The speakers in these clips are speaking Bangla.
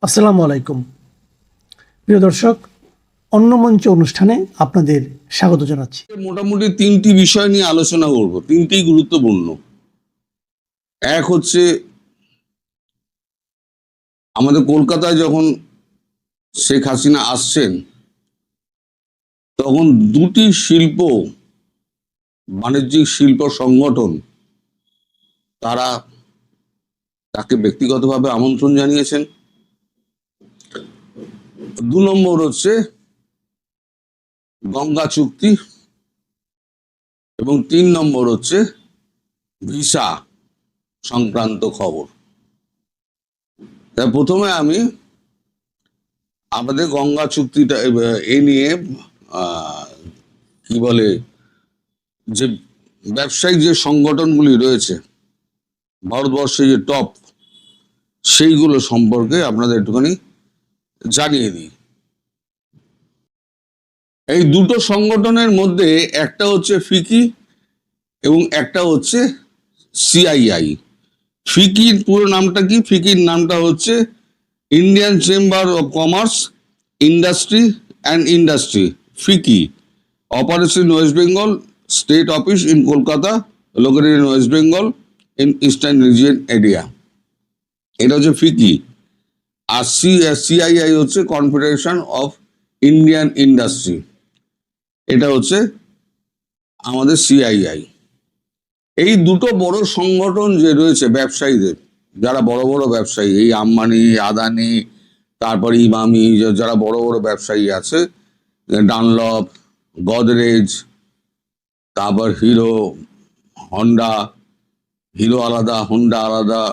আসসালামু আলাইকুম প্রিয় দর্শক, অন্য মঞ্চ অনুষ্ঠানে আপনাদের স্বাগত জানাচ্ছি। মোটামুটি তিনটি বিষয় নিয়ে আলোচনা করব, তিনটি গুরুত্বপূর্ণ। এক হচ্ছে আমাদের কলকাতায় যখন শেখ হাসিনা আসছেন তখন দুটি বাণিজ্যিক শিল্প সংগঠন তারা তাকে ব্যক্তিগতভাবে আমন্ত্রণ জানিয়েছেন। 2 নম্বর হচ্ছে গঙ্গা চুক্তি এবং 3 নম্বর হচ্ছে ভিসা সংক্রান্ত খবর। তাই প্রথমে আমি আমাদের গঙ্গা চুক্তিটা এ নিয়ে কি বলে যে ব্যবসায়িক যে সংগঠনগুলি রয়েছে ভারতবর্ষে, যে টপ, সেইগুলো সম্পর্কে আপনাদের একটুখানি জানিয়ে দিই। এই দুটো সংগঠনের মধ্যে একটা হচ্ছে ফিকি এবং একটা হচ্ছে সিআইআই। ফিকির পুরো নামটা কি? ফিকির নামটা হচ্ছে Indian chamber of commerce, industry and industry. FICCI operation West Bengal, state office in Kolkata, located in West Bengal in eastern region area. এটা হচ্ছে ফিকি। আর সিআইআই হচ্ছে কনফেডারেশন অফ ইন্ডিয়ান ইন্ডাস্ট্রি, এটা হচ্ছে আমাদের সিআইআই। এই দুটো বড় সংগঠন যে রয়েছে ব্যবসায়ীদের, যারা বড় বড় ব্যবসায়ী, এই আম্বানি, আদানি, তারপর ইমামি, যারা বড় বড় ব্যবসায়ী আছে, ডানলপ, গদরেজ, তারপর হিরো, হন্ডা, হিরো আলাদা, হোন্ডা আলাদা,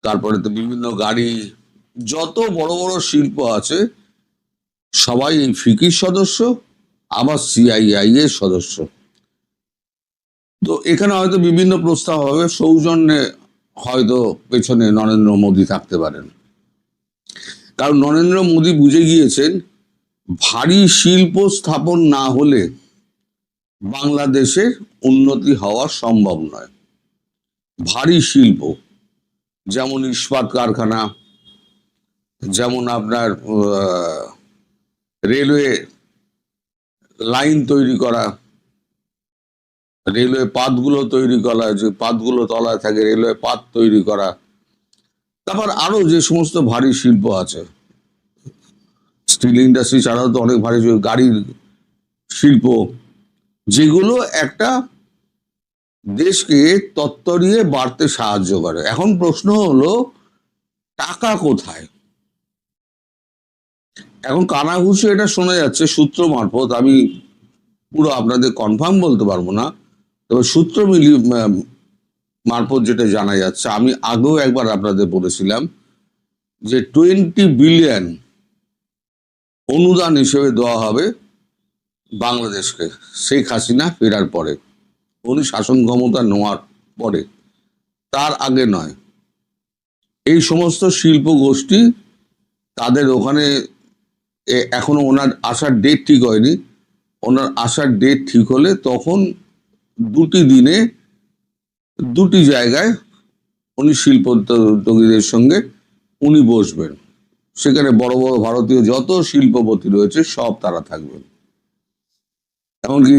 তারপরে তো বিভিন্ন গাড়ি, যত বড় বড় শিল্প আছে সবাই এই ফিকির সদস্য, আবার সিআইআই এর সদস্য। তো এখানে হয়তো বিভিন্ন প্রস্তাব হবে, সৌজন্যে হয়তো পেছনে নরেন্দ্র মোদী থাকতে পারেন, কারণ নরেন্দ্র মোদী বুঝে গিয়েছেন ভারী শিল্প স্থাপন না হলে বাংলাদেশের উন্নতি হওয়া সম্ভব নয়। ভারী শিল্প যেমন ইস্পাত কারখানা, যেমন আপনার রেলওয়ে লাইন তৈরি করা, রেলওয়ে পাতগুলো তৈরি করা, যে পাতগুলো তলায় থাকে রেলওয়ে পাত তৈরি করা, তারপর আরো যে সমস্ত ভারী শিল্প আছে, স্টিল ইন্ডাস্ট্রি ছাড়াও তো অনেক ভারী গাড়ির শিল্প, যেগুলো একটা দেশকে তত্ত্বরিয়ে বাড়তে সাহায্য করে। এখন প্রশ্ন হলো টাকা কোথায়? এখন কানাঘুষে এটা শোনা যাচ্ছে সূত্র মারফত, আমি পুরো আপনাদের কনফার্ম বলতে পারবো না, তবে সূত্র মারফত যেটা জানা যাচ্ছে, আমি আগেও একবার আপনাদের বলেছিলাম যে 20 বিলিয়ন অনুদান হিসেবে দেওয়া হবে বাংলাদেশকে শেখ হাসিনা ফেরার পরে, উনি শাসন ক্ষমতা নেওয়ার পরে, তার আগে নয়। এই সমস্ত শিল্প গোষ্ঠী তাদের ওখানে এখনো ওনার আসার ডেট ঠিক হয়নি। ওনার আসার ডেট ঠিক হলে তখন 2টি দিনে 2টি জায়গায় উনি শিল্পোদ্যোগীদের সঙ্গে উনি বসবেন। সেখানে বড় বড় ভারতীয় যত শিল্পপতি রয়েছে সব তারা থাকবেন। এমনকি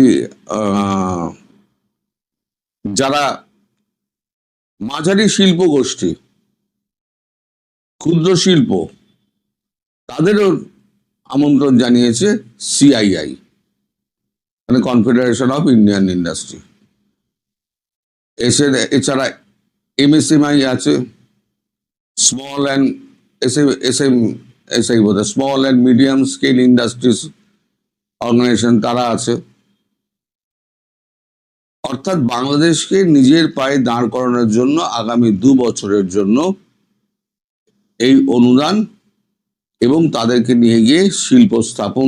যারা মাঝারি শিল্প গোষ্ঠী, ক্ষুদ্র শিল্প, তাদেরও আমন্ত্রণ জানিয়েছে সিআইআই, মানে কনফেডারেশন অফ ইন্ডিয়ান ইন্ডাস্ট্রি। এছাড়া এমএসএমআই আছে, স্মল অ্যান্ড এসআই বোধ small and medium scale industries organisation, তারা আছে। অর্থাৎ বাংলাদেশকে নিজের পায়ে দাঁড় করানোর জন্য আগামী 2 বছরের জন্য এই অনুদান এবং তাদেরকে নিয়ে গিয়ে শিল্প স্থাপন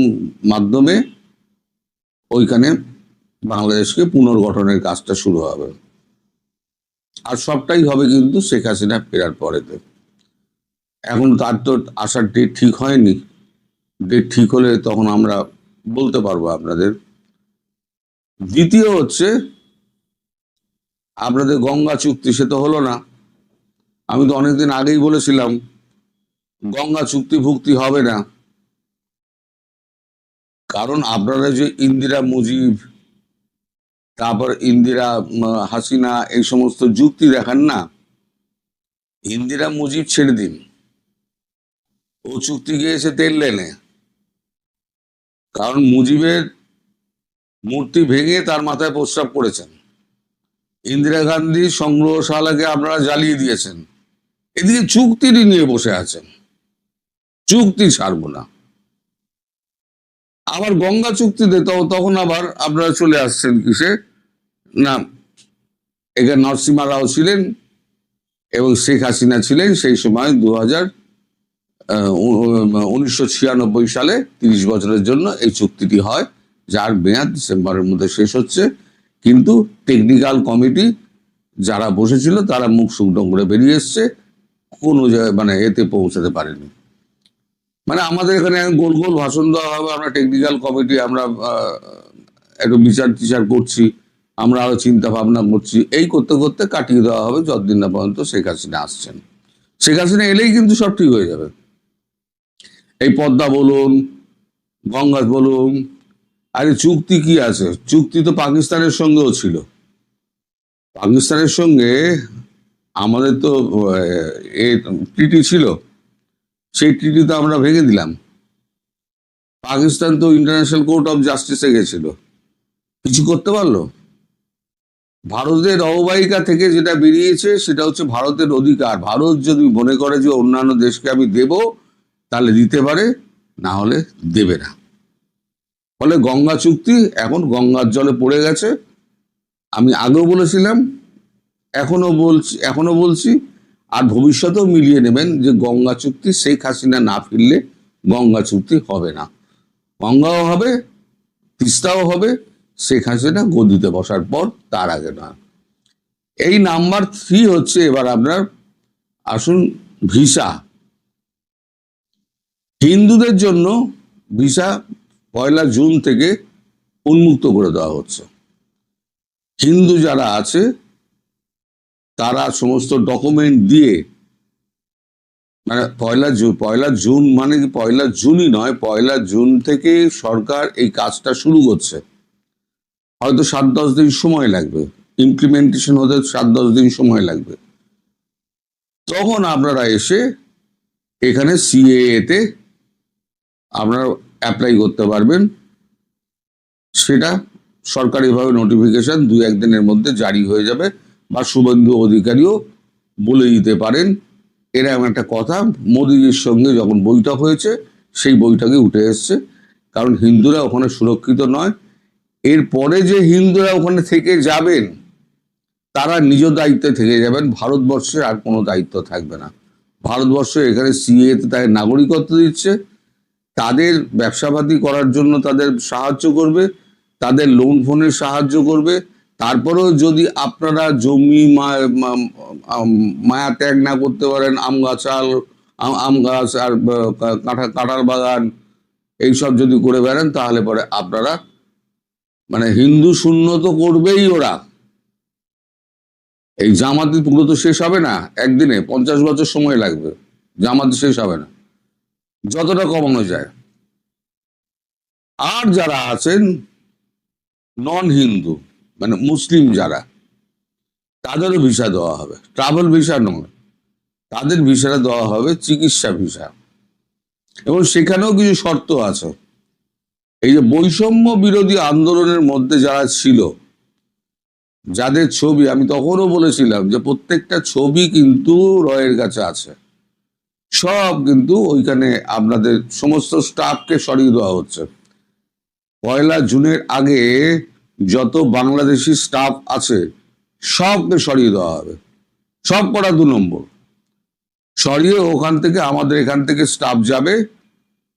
মাধ্যমে ওইখানে বাংলাদেশকে পুনর্গঠনের কাজটা শুরু হবে। আর সবটাই হবে কিন্তু শেখ হাসিনা ফেরার পরেতে। এখন তার তো আসার ডেট ঠিক হয়নি, ডেট ঠিক হলে তখন আমরা বলতে পারবো আপনাদের। দ্বিতীয় হচ্ছে আপনাদের গঙ্গা চুক্তি, সে তো হলো না। আমি তো অনেকদিন আগেই বলেছিলাম গঙ্গা চুক্তিভুক্তি হবে না, কারণ আপনারা যে ইন্দিরা মুজিব, তারপর ইন্দিরা হাসিনা এই সমস্ত যুক্তি দেখান না, ইন্দিরা মুজিব ছেড়ে দিন, ও চুক্তি গিয়েছে তেল লেনে, কারণ মুজিবের মূর্তি ভেঙে তার মাথায় প্রস্রাব করেছেন। ইন্দিরা গান্ধী সংগ্রহশালাকে আপনারা জ্বালিয়ে দিয়েছেন। এদিকে চুক্তি নিয়ে বসে আছেন, চুক্তি ছাড়বো না। আবার গঙ্গা চুক্তিতে তখন আবার আপনারা চলে আসছেন কিসে না, এখানে নরসিমা রাও ছিলেন এবং শেখ হাসিনা ছিলেন সেই সময় 1996 সালে 30 বছরের জন্য এই চুক্তিটি হয়, যার মেয়াদ ডিসেম্বরের মধ্যে শেষ হচ্ছে। কিন্তু টেকনিক্যাল কমিটি যারা বসেছিল তারা মুখ শুকনো করে বেরিয়ে এসছে, কোনো জায়গায় মানে এতে পৌঁছাতে পারেনি। মানে আমাদের এখানে গোল গোল ভাষণ দেওয়া হবে, আমরা টেকনিক্যাল কমিটি, আমরা একটু বিচার টিচার করছি, আমরা আরো চিন্তা ভাবনা করছি, এই করতে করতে কাটিয়ে দেওয়া হবে যতদিন না পর্যন্ত শেখ হাসিনা আসছেন। শেখ হাসিনা এলেই কিন্তু সব ঠিক হয়ে যাবে। এই পদ্মা বলুন, গঙ্গা বলুন, আরে চুক্তি কি আছে? চুক্তি তো পাকিস্তানের সঙ্গেও ছিল। পাকিস্তানের সঙ্গে আমাদের তো ট্রিটি ছিল, সেই ট্রিটি তো আমরা ভেঙে দিলাম। পাকিস্তান তো ইন্টারন্যাশনাল কোর্ট অফ জাস্টিসে গেছিল, কিছু করতে পারলো? ভারতের অববাহিকা থেকে যেটা বেরিয়েছে সেটা হচ্ছে ভারতের অধিকার। ভারত যদি মনে করে যে অন্যান্য দেশকে আমি দেব, তাহলে দিতে পারে, না হলে দেবে না। ফলে গঙ্গা চুক্তি এখন গঙ্গার জলে পড়ে গেছে। আমি আগেও বলেছিলাম, এখনো বলছি, আর ভবিষ্যতেও মিলিয়ে নেবেন যে গঙ্গা চুক্তি শেখ হাসিনা না ফিরলে গঙ্গা চুক্তি হবে না। গঙ্গাও হবে, তিস্তাও হবে, শেখ হাসিনা গদিতে বসার পর, তার আগে না। এই নাম্বার 3 হচ্ছে এবার আপনার আসুন ভিসা। হিন্দুদের জন্য ভিসা 1 জুন থেকে উন্মুক্ত করে দেওয়া হচ্ছে। হিন্দু যারা আছে তারা সমস্ত ডকুমেন্ট দিয়ে, মানে 1 জুন মানে কি 1 জুনই নয়, 1 জুন থেকে সরকার এই কাজটা শুরু করছে। হয়তো 7-10 দিন সময় লাগবে, ইমপ্লিমেন্টেশন হতে 7-10 দিন সময় লাগবে। তখন আপনারা এসে এখানে সিএএ-তে আপনারা অ্যাপ্লাই করতে পারবেন। সেটা সরকারিভাবে নোটিফিকেশন 2-1 দিনের মধ্যে জারি হয়ে যাবে, বা শুভেন্দু অধিকারীও বলে দিতে পারেন। এরকম একটা কথা মোদিজির সঙ্গে যখন বৈঠক হয়েছে, সেই বৈঠকে উঠে এসছে। কারণ হিন্দুরা ওখানে সুরক্ষিত নয়। এরপরে যে হিন্দুরা ওখানে থেকে যাবেন, তারা নিজ দায়িত্বে থেকে যাবেন, ভারতবর্ষে আর কোনো দায়িত্ব থাকবে না। ভারতবর্ষ এখানে সিএতে তাদের নাগরিকত্ব দিচ্ছে, তাদের ব্যবসাপাতি করার জন্য তাদের সাহায্য করবে, তাদের লোন ফোনের সাহায্য করবে। তারপরেও যদি আপনারা জমি মায়া ত্যাগ না করতে পারেন, আম গাছ আর কাঁঠাল বাগান এইসব যদি করে বেড়ান, তাহলে পরে আপনারা মানে হিন্দু শূন্য তো করবেই ওরা। এই জামাতি পুরো তো শেষ হবে না একদিনে, 50 বছর সময় লাগবে, জামাতি শেষ হবে না, যতটা কমানো যায়। আর যারা আছেন নন হিন্দু, মানে মুসলিম যারা, তাদেরও ভিসা দেওয়া হবে, ট্রাভেল ভিসা নয়, তাদের ভিসাটা দেওয়া হবে চিকিৎসা ভিসা। এবং সেখানেও কিছু শর্ত আছে। এই যে বৈষম্য বিরোধী আন্দোলনের মধ্যে যারা ছিল, যাদের ছবি, আমি তখনও বলেছিলাম যে প্রত্যেকটা ছবি কিন্তু রয়ের কাছে আছে, সব কিন্তু ওইখানে আপনাদের সমস্ত স্টাফকে সরিয়ে দেওয়া হচ্ছে। 1 জুনের আগে যত বাংলাদেশি স্টাফ আছে সবকে সরিয়ে দেওয়া হবে, সব করা 2 নম্বর সরিয়ে ওখান থেকে আমাদের এখান থেকে স্টাফ যাবে,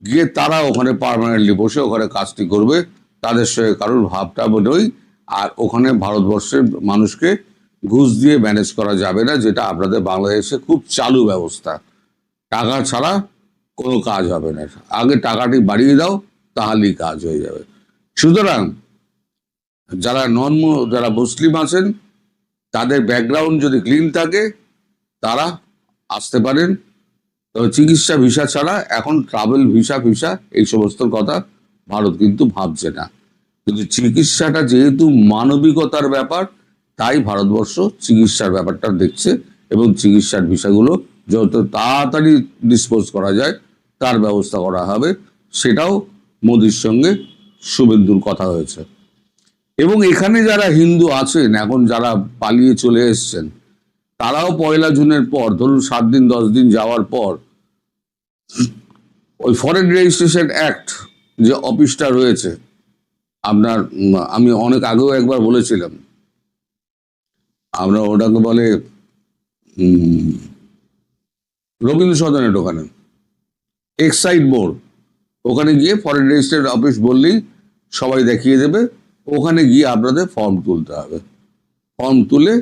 গিয়ে তারা ওখানে পার্মানেন্টলি বসে ওখানে কাজটি করবে, তাদের সঙ্গে কারোর ভাবটা নই। আর ওখানে ভারতবর্ষের মানুষকে ঘুষ দিয়ে ম্যানেজ করা যাবে না, যেটা আপনাদের বাংলাদেশে খুব চালু ব্যবস্থা। টাকা ছাড়া কোনো কাজ হবে না, আগে টাকাটি বাড়িয়ে দাও, তাহলেই কাজ হয়ে যাবে। সুতরাং যারা মুসলিম আছেন, তাদের ব্যাকগ্রাউন্ড যদি ক্লিন থাকে, তারা আসতে পারেন। তবে চিকিৎসা ভিসা ছাড়া এখন ট্রাভেল ভিসা ফিসা এই সমস্ত কথা ভারত কিন্তু ভাবছে না। কিন্তু চিকিৎসাটা যেহেতু মানবিকতার ব্যাপার, তাই ভারতবর্ষ চিকিৎসার ব্যাপারটা দেখছে এবং চিকিৎসার ভিসাগুলো যত তাড়াতাড়ি ডিসপোজ করা যায় তার ব্যবস্থা করা হবে, সেটাও মোদির সঙ্গে শুভেন্দুর কথা হয়েছে। এবং এখানে যারা হিন্দু আছেন, এখন যারা পালিয়ে চলে এসছেন, তারাও 1 জুনের পর, ধরুন 7 দিন 10 দিন যাওয়ার পর, ওই ফরেন রেজিস্ট্রেশন অ্যাক্ট যে অফিসটা রয়েছে আপনার, আমি অনেক আগেও একবার বলেছিলাম, আমরা ওটাকে বলে রবীন্দ্র সদনের ওখানে এক্সাইড বোর্ড, ওখানে গিয়ে ফরেন রেজিস্ট্রেশন অফিস বললেই সবাই দেখিয়ে দেবে। ওখানে গিয়ে আপনাদের ফর্ম তুলতে হবে, ফর্ম তুলে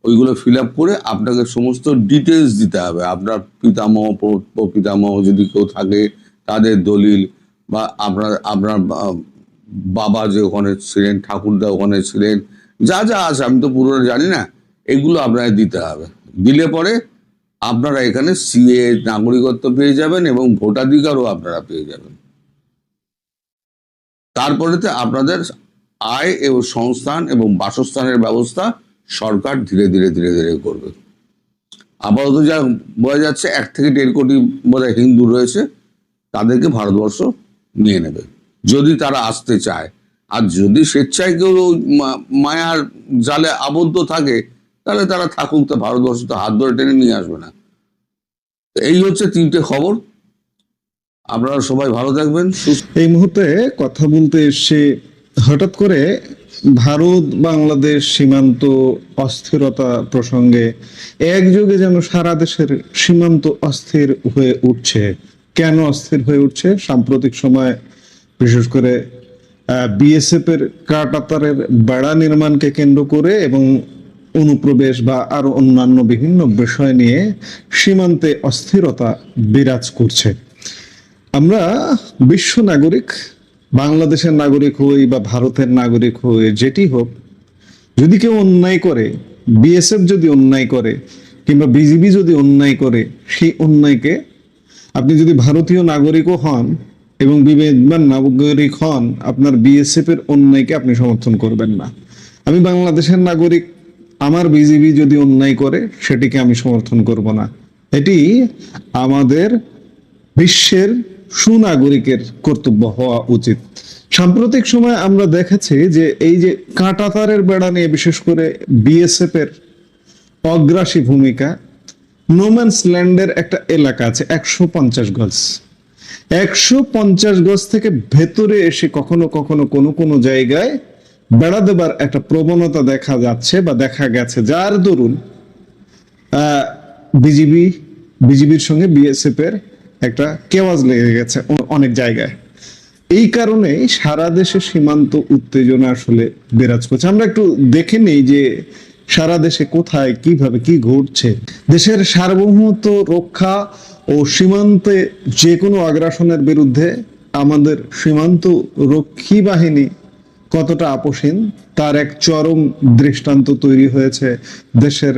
ওইগুলো ফিল আপ করে আপনাকে সমস্ত ডিটেলস দিতে হবে। আপনার পিতামহ পিতামহ যদি কেউ থাকে তাদের দলিল, বা আপনার আপনার বাবা যে ওখানে ছিলেন, ঠাকুরদা ওখানে ছিলেন, যা যা আছে আমি তো পুরো জানি না, এগুলো আপনাকে দিতে হবে। দিলে পরে আপনারা এখানে সিএ নাগরিকত্ব পেয়ে যাবেন এবং ভোটাধিকারও আপনারা পেয়ে যাবেন। তারপরেতে আপনাদের আয় এবং সংস্থান এবং বাসস্থানের ব্যবস্থা সরকার ধীরে ধীরে ধীরে ধীরে করবে। আপাতত যা বোঝা যাচ্ছে 1 থেকে 1.5 কোটি বোধহয় হিন্দু রয়েছে, তাদেরকে ভারতবর্ষ নিয়ে নেবে যদি তারা আসতে চায়। আর যদি স্বেচ্ছায় কেউ মায়ার জালে আবদ্ধ থাকে, তাহলে তারা থাকুক, তো ভারতবর্ষ তো হাত ধরে টেনে নিয়ে আসবে না। এই হচ্ছে 3টে খবর। আপনারা সবাই ভালো থাকবেন। এই মুহূর্তে কথা বলতে এসে হঠাৎ করে ভারত বাংলাদেশ সীমান্ত অস্থিরতা প্রসঙ্গে একযোগে যেন সারা দেশের সীমান্ত অস্থির হয়ে উঠছে। কেন অস্থির হয়ে উঠছে? সাম্প্রতিক সময় বিশেষ করে বিএসএফ এর কাঁটাতারের বেড়া নির্মাণকে কেন্দ্র করে এবং অনুপ্রবেশ বা আরো অন্যান্য বিভিন্ন বিষয় নিয়ে সীমান্তে অস্থিরতা বিরাজ করছে। আমরা বিশ্ব নাগরিক, বাংলাদেশের নাগরিক হই বা ভারতের নাগরিক হই, যেটি হোক, যদি কেউ অন্যায় করে, বিএসএফ যদি অন্যায় করে কিংবা বিজিবি যদি অন্যায় করে, সেই অন্যায়কে আপনি যদি ভারতীয় নাগরিকও হন এবং বিবেকবান নাগরিক হন, আপনার বিএসএফ এর অন্যায়কে আপনি সমর্থন করবেন না। আমি বাংলাদেশের নাগরিক, আমার বিজিবি যদি অন্যায় করে সেটিকে আমি সমর্থন করব না। এটি আমাদের বিশ্বের সুনাগরিকের কর্তব্য হওয়া উচিত। সাম্প্রতিক সময় আমরা দেখেছি যে এই যে কাঁটাতারের বেড়া নিয়ে বিশেষ করে বিএসএফ এর অগ্রাসী ভূমিকা। নোম্যান্স ল্যান্ডের একটা এলাকা আছে 150 গজ, 150 গজ থেকে ভেতরে এসে কখনো কখনো কোনো জায়গায় বেড়া দেবার একটা প্রবণতা দেখা যাচ্ছে বা দেখা গেছে, যার দরুন বিজিবির সঙ্গে বিএসএফ এর একটা কেওয়াজ লেগে গেছে অনেক জায়গায়। এই কারণে সারা দেশে সীমান্ত উত্তেজনা আসলে বিরাজ করছে। আমরা একটু দেখে নেই যে সারা দেশে কোথায় কিভাবে কি ঘটছে। দেশের সার্বভৌমত্ব রক্ষা ও সীমান্তে যে কোনো আগ্রাসনের বিরুদ্ধে আমাদের সীমান্ত রক্ষী বাহিনী কতটা আপোষহীন তার এক চরম দৃষ্টান্ত তৈরি হয়েছে দেশের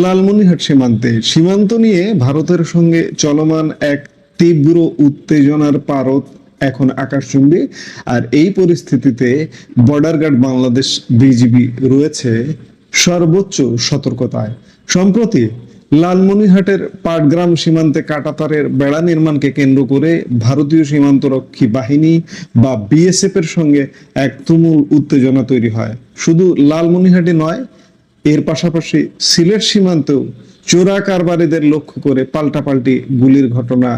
লালমনিরহাট সীমান্তে। সীমান্ত নিয়ে ভারতের সঙ্গে চলমান এক তীব্র উত্তেজনার পারদ এখন আকাশচুম্বী। আর এই পরিস্থিতিতে বর্ডার গার্ড বাংলাদেশ বিজিবি রয়েছে সর্বোচ্চ সতর্কতায়। সম্প্রতি লালমনিরহাটের পাটগ্রাম সীমান্তে কাঁটাতারের বেড়া নির্মাণকে কেন্দ্র করে ভারতীয় সীমান্তরক্ষী বাহিনী বা বিএসএফ এর সঙ্গে এক তুমুল উত্তেজনা তৈরি হয়। শুধু লালমনিরহাটে নয়, এর পাশাপাশি সিলেট সীমান্তেও চোরা কারবারিদের লক্ষ্য করে পাল্টাপাল্টি গুলির ঘটনা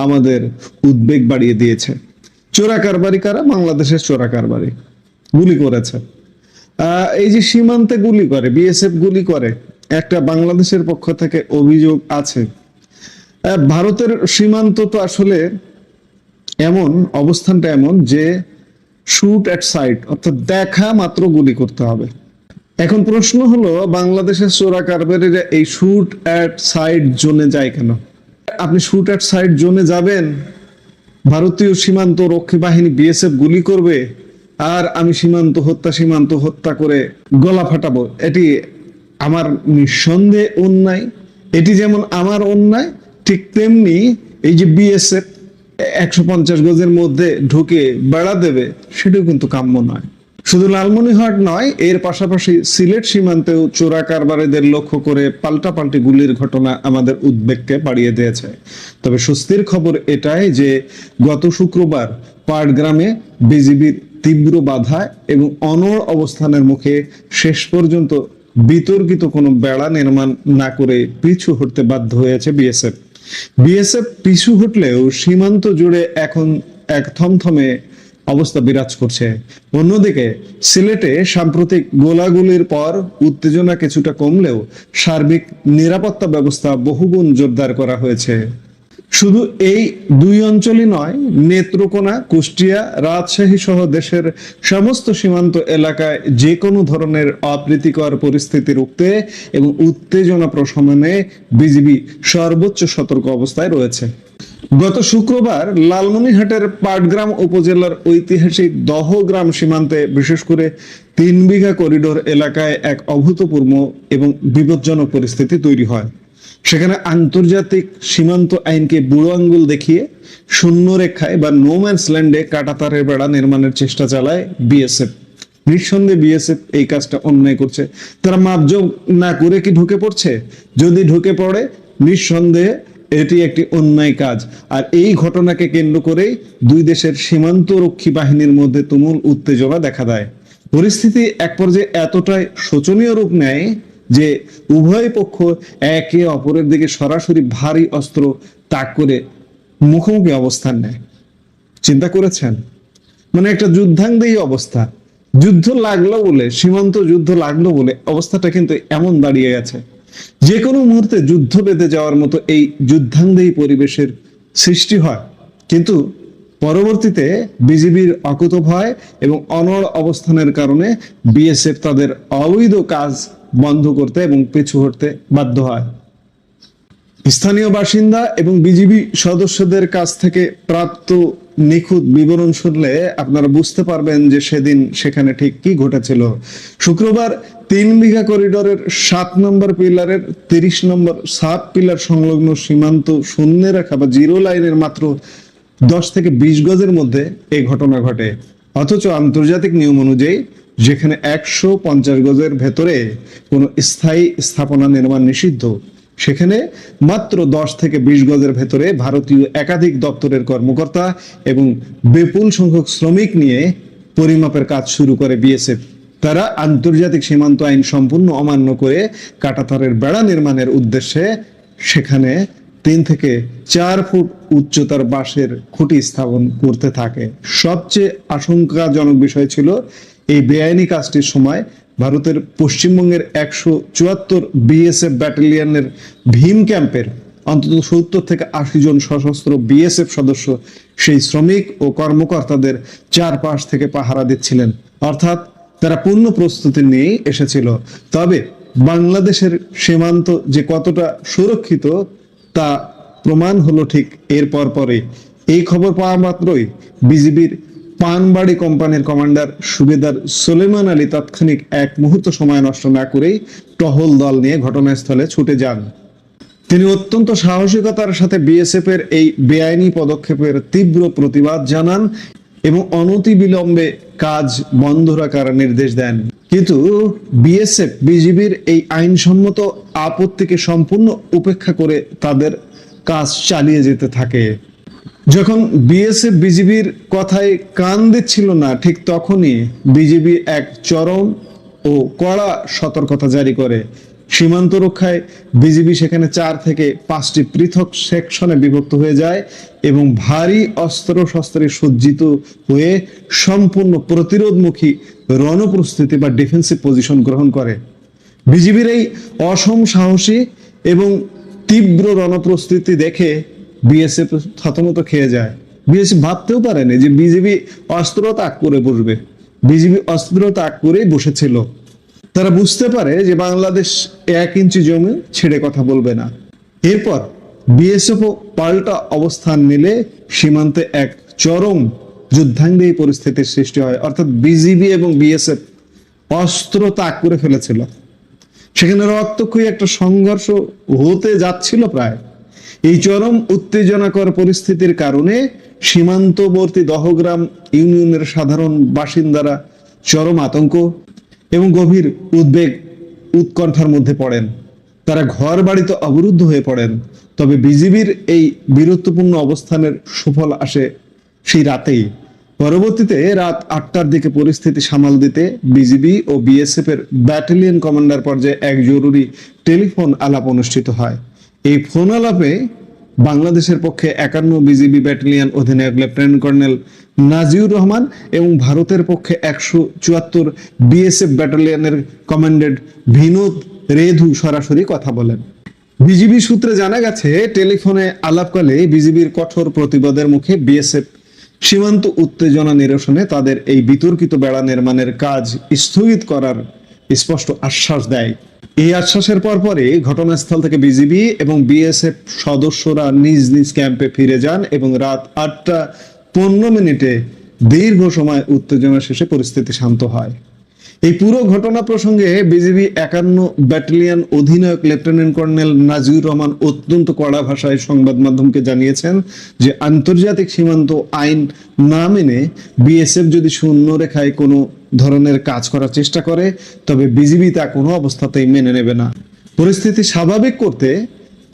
আমাদের উদ্বেগ বাড়িয়ে দিয়েছে। চোরা কারবারি কারা? বাংলাদেশের চোরা কারবারি গুলি করেছে। এই যে সীমান্তে গুলি করে, বিএসএফ গুলি করে, একটা বাংলাদেশের পক্ষ থেকে অভিযোগ আছে। ভারতের সীমান্ত তো আসলে এমন অবস্থানটা এমন যে শুট অ্যাট সাইট, অর্থাৎ দেখা মাত্র গুলি করতে হবে। এখন প্রশ্ন হলো, বাংলাদেশের চোরা কারবারিরা এই শুট অ্যাট সাইট জোনে যায় কেন? আপনি শুট অ্যাট সাইট জোনে যাবেন, ভারতীয় সীমান্ত রক্ষী বাহিনী বিএসএফ গুলি করবে, আর আমি সীমান্ত হত্যা করে গলা ফাটাবো। এটি আমার নিঃসন্দেহে অন্যায়। এটি যেমন আমার অন্যায়, ঠিক তেমনি এই যে বিএসএফ 150 গজের মধ্যে ঢুকে বেড়া দেবে, সেটাও কিন্তু কাম্য নয়। শুধু লালমনিরহাট নয়, এর পাশাপাশি সিলেট সীমান্তেও চোরা কারবারিদের লক্ষ্য করে পাল্টাপাল্টি গুলির ঘটনা আমাদের উদ্বেগকে বাড়িয়ে দিয়েছে। তবে স্বস্তির খবর এটাই যে গত শুক্রবার পাটগ্রামে বিজিবির তীব্র বাধা এবং অনড় অবস্থানের মুখে শেষ পর্যন্ত বিতর্কিত কোনো বেড়া নির্মাণ না করে পিছু হটতে বাধ্য হয়েছে বিএসএফ। বিএসএফ পিছু হটলেও সীমান্ত জুড়ে এখন এক থমথমে অবস্থা বিরাজ করছে। অন্যদিকে সিলেটে সাম্প্রতিক গোলাগুলির পর উত্তেজনা কিছুটা কমলেও সার্বিক নিরাপত্তা ব্যবস্থা বহুগুণ জোরদার করা হয়েছে। শুধু এই দুই অঞ্চলই নয়, নেত্রকোনা, কুষ্টিয়া, রাজশাহী সহ দেশের সমস্ত সীমান্ত এলাকায় যে কোনো ধরনের অপ্রীতিকর পরিস্থিতি রুখতে এবং উত্তেজনা প্রশমনে বিজিবি সর্বোচ্চ সতর্ক অবস্থায় রয়েছে। গত শুক্রবার লালমনিরহাটের পাটগ্রাম উপজেলার ঐতিহাসিক দহগ্রাম সীমান্তে বিশেষ করে 3 বিঘা করিডোর এলাকায় এক অভূতপূর্ব এবং বিপজ্জনক পরিস্থিতি তৈরি হয়। সেখানে আন্তর্জাতিক সীমান্ত আইনকে বুড়ো আঙ্গুল দেখিয়ে শূন্য রেখায় বা নো ম্যানস ল্যান্ডে কাঁটাতারের বেড়া নির্মাণের চেষ্টা চালায় বিএসএফ। নিঃসন্দেহে বিএসএফ এই কাজটা অন্যায় করছে। তারা মাপজোক না করে কি ঢুকে পড়ছে? যদি ঢুকে পড়ে, নিঃসন্দেহে এটি একটি অন্যায় কাজ। আর এই ঘটনাকে কেন্দ্র করেই দুই দেশের সীমান্ত রক্ষী বাহিনীর মধ্যে তুমুল উত্তেজনা দেখা দেয়। পরিস্থিতি এক পর্যায়ে এতটাই শোচনীয় রূপ নেয় যে উভয় পক্ষ একে অপরের দিকে সরাসরি ভারী অস্ত্র তাক করে মুখোমুখি অবস্থান নেয়। চিন্তা করেছেন? মানে একটা যুদ্ধাঙ্গদেহী অবস্থা। যুদ্ধ লাগলো বলে, সীমান্ত যুদ্ধ লাগলো বলে অবস্থাটা কিন্তু এমন দাঁড়িয়ে গেছে, যে কোনো মুহূর্তে যুদ্ধ বেঁধে যাওয়ার মতো এই যুদ্ধাঙ্গদেহী পরিবেশের সৃষ্টি হয়। কিন্তু পরবর্তীতে বিজিবির অকুতোভয় এবং অনড় অবস্থানের কারণে বিএসএফ তাদের অবৈধ কাজ বন্ধ করতে এবং পিছু হটতে বাধ্য হয়। স্থানীয় বাসিন্দা এবং বিজিবি সদস্যদের কাছ থেকে প্রাপ্ত নিখুঁত বিবরণ শুনলে আপনারা বুঝতে পারবেন যে সেদিন সেখানে ঠিক কি ঘটেছিল। শুক্রবার 3 বিঘা করিডোরের 7 নম্বর পিলারের 30 নম্বর সাব পিলার সংলগ্ন সীমান্ত শূন্য রেখা বা জিরো লাইনের মাত্র 10 থেকে 20 গজের মধ্যে এই ঘটনা ঘটে। অথচ আন্তর্জাতিক নিয়ম অনুযায়ী যেখানে 150 গজের ভেতরে কোনো স্থায়ী স্থাপনা নির্মাণ নিষিদ্ধ, সেখানে মাত্র 10 থেকে 20 গজের ভেতরে ভারতীয় একাধিক দপ্তরের কর্মকর্তা এবং বিপুল সংখ্যক শ্রমিক নিয়ে পরিমাপের কাজ শুরু করে বিএসএফ। তারা আন্তর্জাতিক সীমান্ত আইন সম্পূর্ণ অমান্য করে কাঁটাতারের বেড়া নির্মাণের উদ্দেশ্যে সেখানে 3 থেকে 4 ফুট উচ্চতার বাঁশের খুঁটি স্থাপন করতে থাকে। সবচেয়ে আশঙ্কাজনক বিষয় ছিল এই বেআইনি কাজটির সময় ভারতের পশ্চিমবঙ্গের 174 বিএসএফ ব্যাটালিয়নের ভীম ক্যাম্পের অন্তত 70 থেকে 80 জন সশস্ত্র বিএসএফ সদস্য সেই শ্রমিক ও কর্মকর্তাদের চারপাশ থেকে পাহারা দিচ্ছিলেন। অর্থাৎ তারা পূর্ণ প্রস্তুতি নিয়ে এসেছিল। তবে বাংলাদেশের সীমান্ত যে কতটা সুরক্ষিত তা প্রমাণ হলো ঠিক এর পরে। এই খবর পাওয়া মাত্রই বিজিবির পানবাড়ি কোম্পানির কমান্ডার সুবেদার সুলেমান আলী তাৎক্ষণিক এক মুহূর্ত সময় নষ্ট না করেই টহল দল নিয়ে ঘটনাস্থলে ছুটে যান। তিনি অত্যন্ত সাহসিকতার সাথে বিএসএফ এর এই বেআইনি পদক্ষেপের তীব্র প্রতিবাদ জানান এবং অনতিবিলম্বে কাজ বন্ধ রাখার নির্দেশ দেন। কিন্তু বিএসএফ বিজিবির এই আইনসম্মত আপত্তিকে সম্পূর্ণ উপেক্ষা করে তাদের কাজ চালিয়ে যেতে থাকে। যখন বিএসএফ বিজিবির কথায় কান দিচ্ছিল না, ঠিক তখনই বিজিবি এক চরম ও কড়া সতর্কতা জারি করে। সীমান্ত রক্ষায় বিজিবি সেখানে 4 থেকে 5টি পৃথক সেকশনে বিভক্ত হয়ে যায় এবং ভারী অস্ত্র শস্ত্রে সজ্জিত হয়ে সম্পূর্ণ প্রতিরোধমুখী রণপ্রস্তুতি বা ডিফেন্সিভ পজিশন গ্রহণ করে। বিজিবির এই অসম সাহসী এবং তীব্র রণপ্রস্তুতি দেখে বিএসএফ থতমত খেয়ে যায়। বিএসএফ ভাবতেও পারেনি যে বিজিবি অস্ত্র তাক করে বসবে। বিজিবি অস্ত্র তাক করেই বসেছিল। তারা বুঝতে পারে যে বাংলাদেশ 1 ইঞ্চি জমি ছেড়ে কথা বলবে না। এরপর বিএসএফ পাল্টা অবস্থান নিলে সীমান্তে এক চরম যুদ্ধাঙ্গী পরিস্থিতির সৃষ্টি হয়। অর্থাৎ বিজিবি এবং বিএসএফ অস্ত্র তাক করে ফেলেছিল। সেখানে রক্তক্ষয়ী একটা সংঘর্ষ হতে যাচ্ছিল প্রায়। এই চরম উত্তেজনাকর পরিস্থিতির কারণে সীমান্তবর্তী দহগ্রাম ইউনিয়নের সাধারণ বাসিন্দারা চরম আতঙ্ক এবং গভীর উদ্বেগ উৎকণ্ঠার মধ্যে পড়েন। তারা ঘর বাড়িতে অবরুদ্ধ হয়ে পড়েন। তবে বিজিবির এই বীরত্বপূর্ণ অবস্থানের সুফল আসে সেই রাতেই। পরবর্তীতে রাত 8টার দিকে পরিস্থিতি সামাল দিতে বিজিবি ও বিএসএফ এর ব্যাটালিয়ন কমান্ডার পর্যায়ে এক জরুরি টেলিফোন আলাপ অনুষ্ঠিত হয়। এই ফোন আলাপে বাংলাদেশের পক্ষে 51 বিজিবি ব্যাটালিয়ন অধিনায়ক লেফটেন্যান্ট কর্নেল নাজিউর রহমান এবং ভারতের পক্ষে 174 বিএসএফ ব্যাটালিয়নের কমান্ডেন্ট বিনোদ রেধু সরাসরি কথা বলেন। বিজিবি সূত্রে জানা গেছে, টেলিফোনে আলাপকালে বিজিবির কঠোর প্রতিবাদের মুখে বিএসএফ সীমান্ত উত্তেজনা নিরসনে তাদের এই বিতর্কিত বেড়া নির্মাণের কাজ স্থগিত করার স্পষ্ট আশ্বাস দেয়। এই আশ্বাসের পরপরই ঘটনাস্থল থেকে বিজিবি এবং বিএসএফ সদস্যরা নিজ নিজ ক্যাম্পে ফিরে যান এবং রাত 8টা 15 দীর্ঘ সময় উত্তেজনা শেষে পরিস্থিতি শান্ত হয়। এই পুরো ঘটনা প্রসঙ্গে বিজিবি 51 ব্যাটালিয়ন অধিনায়ক লেফটেন্যান্ট কর্নেল নাজিউর রহমান অত্যন্ত কড়া ভাষায় সংবাদ মাধ্যমকে জানিয়েছেন যে আন্তর্জাতিক সীমান্ত আইন না মেনে বিএসএফ যদি শূন্য রেখায় কোনো ধরনের কাজ করার চেষ্টা করে তবে বিজিবি তা কোনো অবস্থাতেই মেনে নেবে না। পরিস্থিতি স্বাভাবিক করতে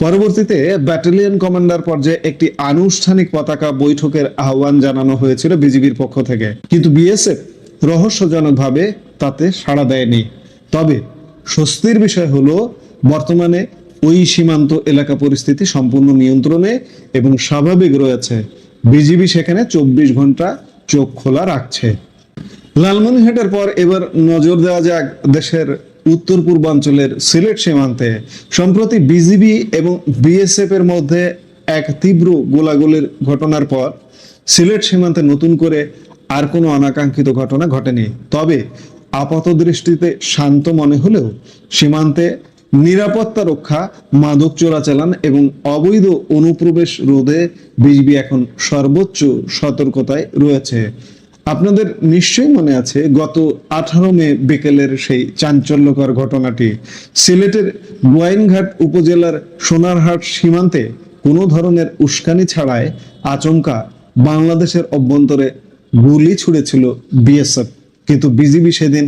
পরবর্তীতে ব্যাটালিয়ন কমান্ডার পর্যায়ে একটি আনুষ্ঠানিক পতাকা বৈঠকের আহ্বান জানানো হয়েছিল বিজিবির পক্ষ থেকে, কিন্তু বিএসএফ রহস্যজনকভাবে তাতে সাড়া দেয়নি। তবে স্বস্তির বিষয় হলো বর্তমানে ওই সীমান্ত এলাকা পরিস্থিতি সম্পূর্ণ নিয়ন্ত্রণে এবং স্বাভাবিক রয়েছে। বিজিবি সেখানে 24 ঘন্টা চোখ খোলা রাখছে। লালমনিরহাটের পর এবার নজর দেওয়া যাক দেশের উত্তর পূর্বাঞ্চলের সিলেট সীমান্তে। সম্প্রতি বিজিবি এবং বিএসএফ এর মধ্যে এক তীব্র গোলাগুলির ঘটনার পর সিলেট সীমান্তে নতুন করে আর কোনো অনাকাঙ্ক্ষিত ঘটনা ঘটেনি। তবে আপাত দৃষ্টিতে শান্ত মনে হলেও সীমান্তে নিরাপত্তা রক্ষা, মাদক চোরাচালান এবং অবৈধ অনুপ্রবেশ রোধে বিজিবি এখন সর্বোচ্চ সতর্কতায় রয়েছে। আপনাদের নিশ্চয়ই মনে আছে গত 18 মে বিকেলের সেই চাঞ্চল্যকর ঘটনাটি। সিলেটের গোয়াইনঘাট উপজেলার সোনারহাট সীমান্তে কোনো ধরনের উস্কানি ছাড়াই আচমকা বাংলাদেশের অভ্যন্তরে গুলি ছুড়েছিল বিএসএফ, কিন্তু বিজিবি সেদিন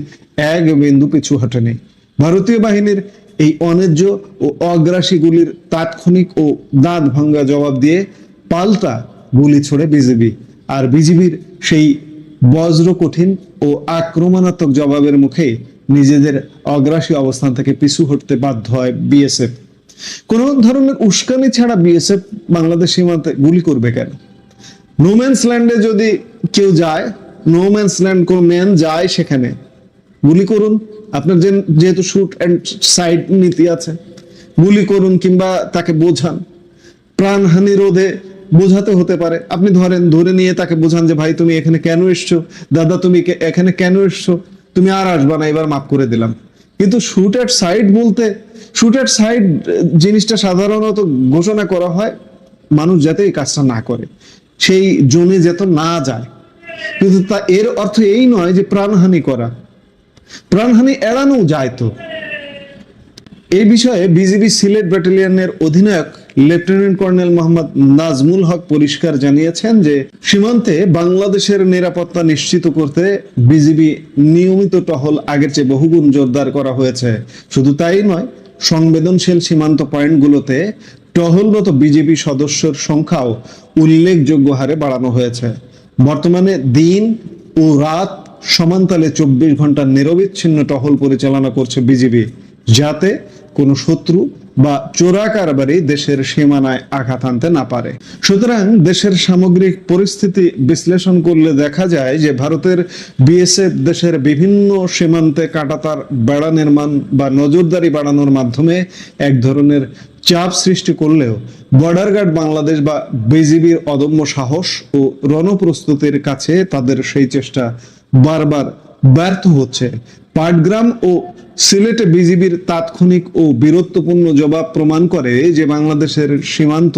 এক বিন্দু পিছু হটেনি। ভারতীয় বাহিনীর এই অন্যায্য ও অগ্রাসী গুলির তাৎক্ষণিক ও দাঁত ভাঙ্গা জবাব দিয়ে পাল্টা গুলি ছোড়ে বিজিবি। আর বিজিবির সেই বজ্র কঠিন ও আক্রমণাত্মক জবাবের মুখে নিজেদের অগ্রাসী অবস্থান থেকে পিছু হটতে বাধ্য হয় বিএসএফ। কোন ধরনের উস্কানি ছাড়া বিএসএফ বাংলাদেশ সীমান্তে গুলি করবে কেন? নোম্যান্স ল্যান্ডে যদি কেউ যায়, নোম্যান্স ল্যান্ড কোন ম্যান যায়, সেখানে গুলি করুন। আপনার যেহেতু শুট এন্ড সাইড নীতি আছে, গুলি করুন কিংবা তাকে বোঝান। প্রাণহানি রোধে বোঝাতে হতে পারে, আপনি ধরে নিয়ে তাকে বোঝান যে ভাই তুমি এখানে কেন এসছো, দাদা তুমি এখানে কেন এসছো, তুমি আর আসবা না, এবার মাফ করে দিলাম। কিন্তু শুট এট সাইড বলতে, শুট এট সাইড জিনিসটা সাধারণত ঘোষণা করা হয় মানুষ যাতে এই কাজটা না করে, সেই জোনে যেত না যায়। কিন্তু তা এর অর্থ এই নয় যে প্রাণহানি করা, প্রাণহানি এড়ানো যায়। তো এই বিষয়ে বিজিবি সিলেট ব্যাটালিয়নের অধিনায়ক লেফটেন্যান্ট কর্নেল মোহাম্মদ নাজমুল হক পরিষ্কার জানিয়েছেন যে সীমান্তে বাংলাদেশের নিরাপত্তা নিশ্চিত করতে বিজিবি নিয়মিত টহল আগের চেয়ে বহুগুণ জোরদার করা হয়েছে। শুধু তাই নয়, সংবেদনশীল সীমান্ত পয়েন্টগুলোতে টহলরত বিজিবি সদস্যের সংখ্যাও উল্লেখযোগ্য হারে বাড়ানো হয়েছে। বর্তমানে দিন ও রাত সমান্তালে 24 ঘন্টা নিরবিচ্ছিন্ন টহল পরিচালনা করছে বিজিবি, যাতে কোনো শত্রু বা চোরা কারবারি দেশের সীমানায় আঘাত আনতে না পারে। সুতরাং দেশের সামগ্রিক পরিস্থিতি বিশ্লেষণ করলে দেখা যায় যে ভারতের বিএসএফ দেশের বিভিন্ন সীমান্তে কাঁটাতার বেড়া নির্মাণ বা নজরদারি বাড়ানোর মাধ্যমে এক ধরনের চাপ সৃষ্টি করলেও বর্ডার গার্ড বাংলাদেশ বা বিজিবির অদম্য সাহস ও রণপ্রস্তুতির কাছে তাদের সেই চেষ্টা বারবার ব্যর্থ হচ্ছে। পাটগ্রাম ও সিলেটে বিজিবির তাৎক্ষণিক ও বীরত্বপূর্ণ জবাব প্রমাণ করে যে বাংলাদেশের সীমান্ত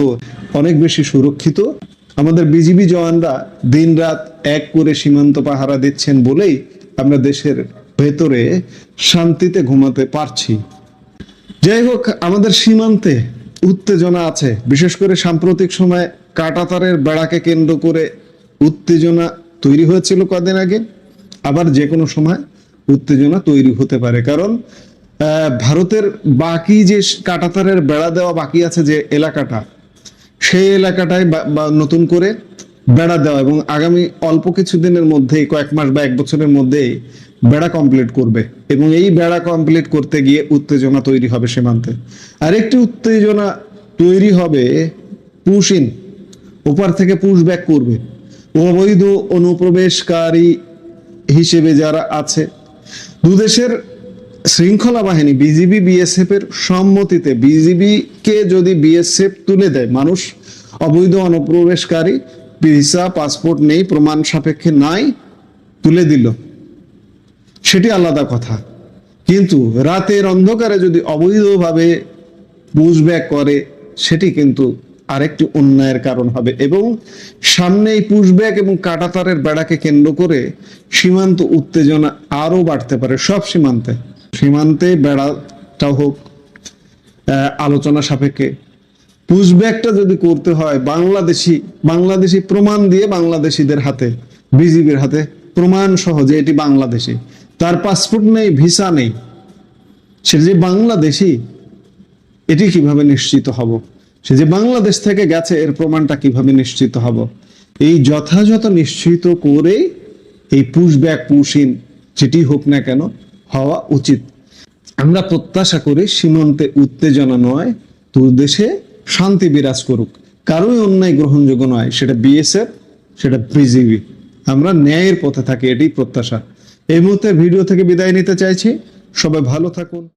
অনেক বেশি সুরক্ষিত। আমাদের বিজিবি জওয়ানরা দিনরাত এক করে সীমান্ত পাহারা দিচ্ছেন বলেই আমরা দেশের ভেতরে শান্তিতে ঘুমাতে পারছি। যাই হোক, আমাদের সীমান্তে উত্তেজনা আছে, বিশেষ করে সাম্প্রতিক সময়ে কাঁটাতারের বেড়াকে কেন্দ্র করে উত্তেজনা তৈরি হয়েছিল কদিন আগে, আবার যে কোনো সময় উত্তেজনা তৈরি হতে পারে। কারণ ভারতের বাকি যে কাঁটাতারের বেড়া দেওয়া বাকি আছে যে এলাকাটা, সেই এলাকাটায় নতুন করে বেড়া দেওয়া, এবং আগামী অল্প কিছুদিনের মধ্যেই, কয়েক মাস বা এক বছরের মধ্যেই বেড়া কমপ্লিট করবে, এবং এই বেড়া কমপ্লিট করতে গিয়ে উত্তেজনা তৈরি হবে সীমান্তে। আরেকটি উত্তেজনা তৈরি হবে পুশিন, ওপার থেকে পুশ ব্যাক করবে। অবৈধ অনুপ্রবেশকারী হিসেবে যারা আছে, দুদেশের শৃঙ্খলা বাহিনী বিজিবি বিএসএফ এর সম্মতিতে, বিজিবি কে যদি বিএসএফ তুলে দেয়, মানুষ অবৈধ অনুপ্রবেশকারী, ভিসা পাসপোর্ট নেই, প্রমাণ সাপেক্ষে নাই, তুলে দিল, সেটি আলাদা কথা। কিন্তু রাতের অন্ধকারে যদি অবৈধভাবে পুশব্যাক করে, সেটি কিন্তু আরেকটি অন্যায়ের কারণ হবে। এবং সামনে এই পুশব্যাক এবং কাঁটাতারের বেড়াকে কেন্দ্র করে সীমান্ত উত্তেজনা আরো বাড়তে পারে। সব সীমান্তে বেড়াটা হোক আলোচনা সাপেক্ষে, পুশব্যাকটা যদি করতে হয় বাংলাদেশি প্রমাণ দিয়ে, বাংলাদেশিদের হাতে, বিজিবির হাতে প্রমাণ সহ যে এটি বাংলাদেশি, তার পাসপোর্ট নেই, ভিসা নেই, সে যে বাংলাদেশি এটি কিভাবে নিশ্চিত হব? সে যে বাংলাদেশ থেকে গেছে এর প্রমাণটা কিভাবে নিশ্চিত হব? এই যথাযথ নিশ্চিত করে এই পুশব্যাক পুশিন যেটি হোক না কেন হওয়া উচিত। আমরা প্রত্যাশা করি সীমান্তে উত্তেজনা নয়, তো দেশে শান্তি বিরাজ করুক। কারোই অন্যায় গ্রহণযোগ্য নয়, সেটা বিএসএফ, সেটা বিজিবি। আমরা ন্যায়ের পথে থাকি, এটাই প্রত্যাশা। এই মুহূর্তে ভিডিও থেকে বিদায় নিতে চাইছি। সবাই ভালো থাকুন।